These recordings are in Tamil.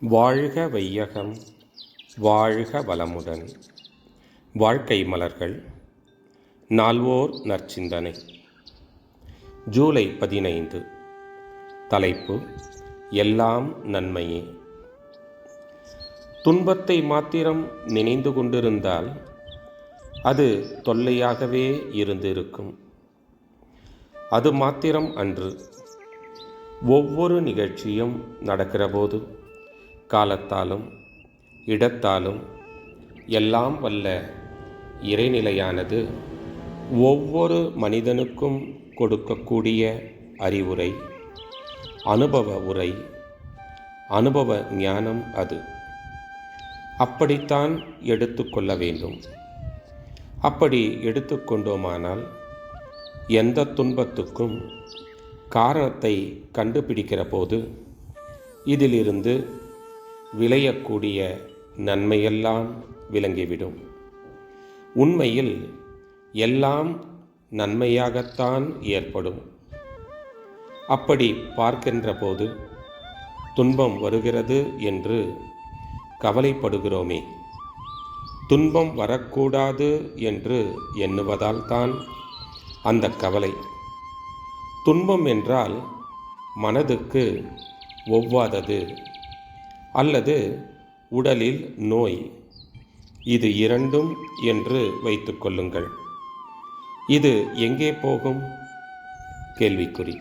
வாழ்க வையகம், வாழ்க வளமுடன். வாழ்க்கை மலர்கள். நால்வோர் நற்சிந்தனை. ஜூலை 15. தலைப்பு: எல்லாம் நன்மையே. துன்பத்தை மாத்திரம் நினைந்து கொண்டிருந்தால் அது தொல்லையாகவே இருந்திருக்கும். அது மாத்திரம் அன்று. ஒவ்வொரு நிகழ்ச்சியும் நடக்கிற போது காலத்தாலும் இடத்தாலும் எல்லாம் வல்ல இறைநிலையானது ஒவ்வொரு மனிதனுக்கும் கொடுக்கக்கூடிய அறிவுரை, அனுபவ உரை, அனுபவ ஞானம் அது. அப்படித்தான் எடுத்துக்கொள்ள வேண்டும். அப்படி எடுத்துக்கொண்டோமானால் எந்த துன்பத்துக்கும் காரணத்தை கண்டுபிடிக்கிற போது இதிலிருந்து விளையக்கூடிய நன்மையெல்லாம் விளங்கிவிடும். உண்மையில் எல்லாம் நன்மையாகத்தான் ஏற்படும். அப்படி பார்க்கின்ற போது துன்பம் வருகிறது என்று கவலைப்படுகிறோமே, துன்பம் வரக்கூடாது என்று எண்ணுவதால் தான் அந்த கவலை. துன்பம் என்றால் மனதுக்கு ஒவ்வாதது அல்லது உடலில் நோய், இது இரண்டும் என்று வைத்துக்கொள்ளுங்கள். இது எங்கே போகும்? கேள்விக்குறி.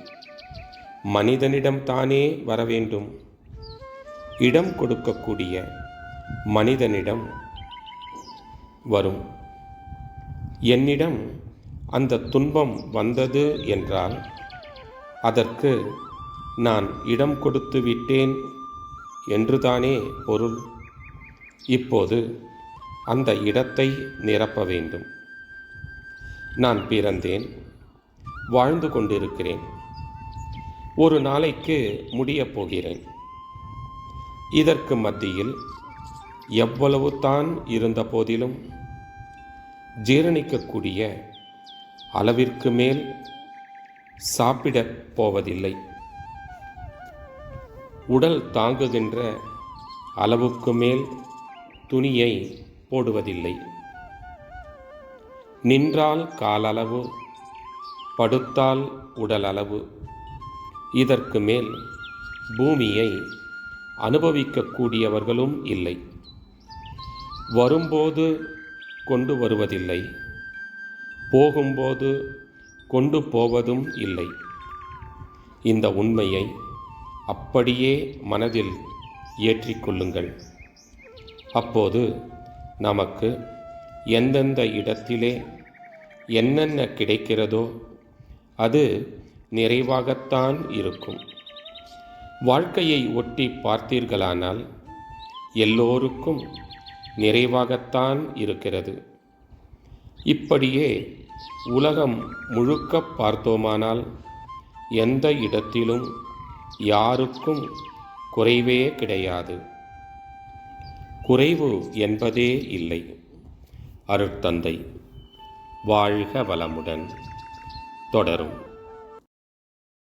மனிதனிடம்தானே வர வேண்டும். இடம் கொடுக்கக்கூடிய மனிதனிடம் வரும். என்னிடம் அந்த துன்பம் வந்தது என்றால் அதற்கு நான் இடம் கொடுத்து விட்டேன் என்றுதானே பொருள். இப்போது அந்த இடத்தை நிரப்ப வேண்டும். நான் பிறந்தேன், வாழ்ந்து கொண்டிருக்கிறேன், ஒரு நாளைக்கு முடியப் போகிறேன். இதற்கு மத்தியில் எவ்வளவு தான் இருந்த போதிலும் ஜீரணிக்கக்கூடிய அளவிற்கு மேல் சாப்பிடப் போவதில்லை. உடல் தாங்குகின்ற அளவுக்கு மேல் துணியை போடுவதில்லை. நின்றால் காலளவு, படுத்தால் உடல் அளவு. இதற்கு மேல் பூமியை அனுபவிக்கக்கூடியவர்களும் இல்லை. வரும்போது கொண்டு வருவதில்லை, போகும்போது கொண்டு போவதும் இல்லை. இந்த உண்மையை அப்படியே மனதில் ஏற்றிக்கொள்ளுங்கள். அப்போது நமக்கு எந்தெந்த இடத்திலே என்னென்ன கிடைக்கிறதோ அது நிறைவாகத்தான் இருக்கும். வாழ்க்கையை ஒட்டி பார்த்தீர்களானால் எல்லோருக்கும் நிறைவாகத்தான் இருக்கிறது. இப்படியே உலகம் முழுக்க பார்த்தோமானால் எந்த இடத்திலும் யாருக்கும் குறைவே கிடையாது. குறைவு என்பதே இல்லை. அருட்தந்தை. வாழ்க வளமுடன். தொடரும்.